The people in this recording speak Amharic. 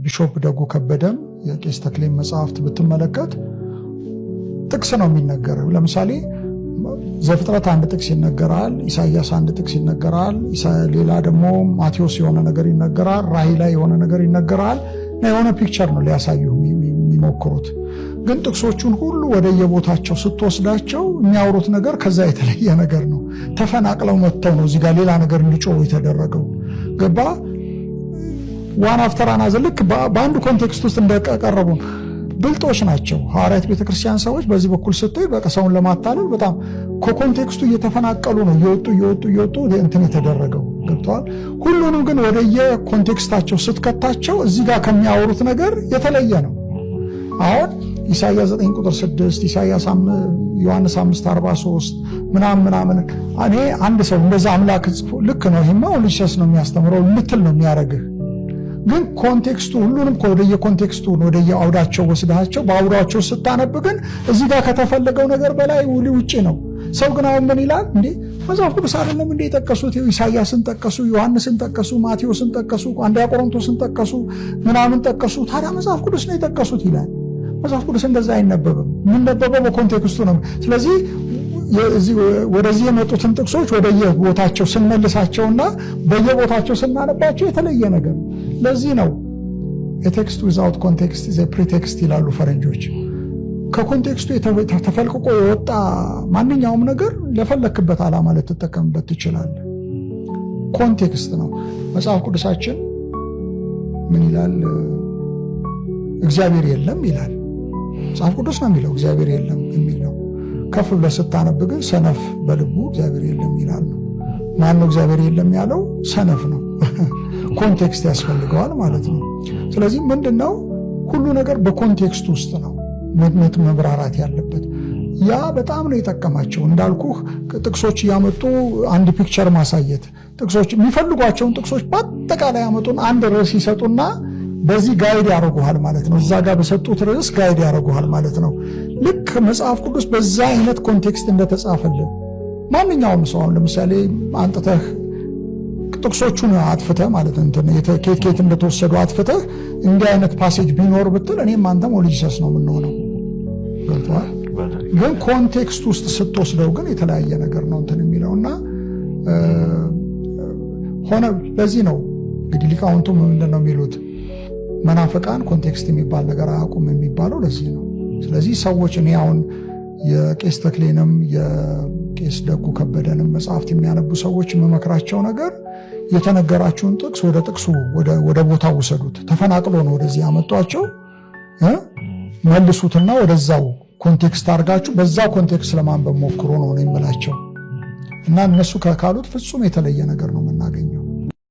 የቢሾፕ ደጉ ከበደም የቄስ ተክሌን መጽሐፍት ብትመለከት ጥቅስ ነው የሚነገረው። ለምሳሌ ዘፍጥረት አንድ ጥቅስ ይነገራል፣ ኢሳይያስ አንድ ጥቅስ ይነገራል፣ ሌላ ደግሞ ማቴዎስ የሆነ ነገር ይነገራል፣ ራእይ ላይ የሆነ ነገር ይነገራል እና የሆነ ፒክቸር ነው ሊያሳዩ የሚሞክሩት። ግን ጥቅሶቹን ሁሉ ወደየቦታቸው ስትወስዳቸው የሚያወሩት ነገር ከዛ የተለየ ነገር ነው። ተፈናቅለው መጥተው ነው እዚህ ጋር ሌላ ነገር እንዲጮሁ የተደረገው። ገባ ዋን አፍተር አናዘር ልክ በአንድ ኮንቴክስት ውስጥ እንደቀረቡ ብልጦች ናቸው ሐዋርያት ቤተክርስቲያን ሰዎች። በዚህ በኩል ስትይ በቃ ሰውን ለማታለል በጣም ከኮንቴክስቱ እየተፈናቀሉ ነው እየወጡ እንትን የተደረገው። ገብተዋል። ሁሉንም ግን ወደየ ኮንቴክስታቸው ስትከታቸው እዚህ ጋር ከሚያወሩት ነገር የተለየ ነው። አሁን ኢሳይያስ 9:6 ኢሳይያስ ዮሐንስ 5:43 ምናምን እኔ አንድ ሰው እንደዛ አምላክ ልክ ነው ይሄማ ኦሊሸስ ነው የሚያስተምረው ልትል ነው የሚያረግህ። ግን ኮንቴክስቱ ሁሉንም ወደየ ኮንቴክስቱ ወደየ አውዳቸው ወስዳቸው በአውዳቸው ስታነብ ግን እዚህ ጋር ከተፈለገው ነገር በላይ ውጪ ነው። ሰው ግን አሁን ምን ይላል እንዴ መጽሐፍ ቅዱስ አይደለም እንዴ የጠቀሱት? ኢሳይያስን ጠቀሱ፣ ዮሐንስን ጠቀሱ፣ ማቴዎስን ጠቀሱ፣ አንደኛ ቆሮንቶስን ጠቀሱ፣ ምናምን ጠቀሱ። ታዲያ መጽሐፍ ቅዱስ ነው የጠቀሱት ይላል። መጽሐፍ ቅዱስ እንደዛ አይነበብም። የምንነበበው በኮንቴክስቱ ነው። ስለዚህ ወደዚህ የመጡትን ጥቅሶች ወደየቦታቸው ስንመልሳቸውና በየቦታቸው ስናነባቸው የተለየ ነገር። ለዚህ ነው ቴክስት ዊዛውት ኮንቴክስት ኢዝ ፕሪቴክስት ይላሉ ፈረንጆች። ከኮንቴክስቱ ተፈልቅቆ የወጣ ማንኛውም ነገር ለፈለክበት ዓላማ ልትጠቀምበት ትችላለህ። ኮንቴክስት ነው። መጽሐፍ ቅዱሳችን ምን ይላል? እግዚአብሔር የለም ይላል። መጽሐፍ ቅዱስ ነው የሚለው እግዚአብሔር የለም የሚለው። ከፍ ብለህ ስታነብ ግን ሰነፍ በልቡ እግዚአብሔር የለም ይላል። ማነው እግዚአብሔር የለም ያለው? ሰነፍ ነው። ኮንቴክስት ያስፈልገዋል ማለት ነው። ስለዚህ ምንድነው ሁሉ ነገር በኮንቴክስት ውስጥ ነው መብራራት ያለበት። ያ በጣም ነው የጠቀማቸው። እንዳልኩህ ጥቅሶች እያመጡ አንድ ፒክቸር ማሳየት፣ ጥቅሶች የሚፈልጓቸውን ጥቅሶች በአጠቃላይ ያመጡን አንድ ርዕስ ይሰጡና በዚህ ጋይድ ያደርጉሃል ማለት ነው። እዛ ጋር በሰጡት ርዕስ ጋይድ ያደርጉሃል ማለት ነው። ልክ መጽሐፍ ቅዱስ በዛ አይነት ኮንቴክስት እንደተጻፈልን ማንኛውም ሰው አሁን ለምሳሌ አንጥተህ ጥቅሶቹን አጥፍተህ ማለት ነው ኬት እንደተወሰዱ አጥፍተህ እንዲህ አይነት ፓሴጅ ቢኖር ብትል እኔም አንተም ኦሊጂሰስ ነው የምንሆነው። ግን ኮንቴክስት ውስጥ ስትወስደው ግን የተለያየ ነገር ነው እንትን የሚለውና ሆነ። ለዚህ ነው እንግዲህ ሊቃውንቱ ምንድን ነው የሚሉት? መናፍቃን ኮንቴክስት የሚባል ነገር አያውቁም የሚባለው ለዚህ ነው። ስለዚህ ሰዎች እኔ አሁን የቄስ ተክሌንም የቄስ ደጉ ከበደንም መጽሐፍት የሚያነቡ ሰዎች የምመክራቸው ነገር የተነገራችሁን ጥቅስ ወደ ጥቅሱ ወደ ቦታው ውሰዱት። ተፈናቅሎ ነው ወደዚህ ያመጧቸው፣ መልሱትና ወደዛው ኮንቴክስት አድርጋችሁ በዛው ኮንቴክስት ለማንበብ ሞክሩ ነው የምላቸው። እና እነሱ ካሉት ፍጹም የተለየ ነገር ነው የምናገኘው።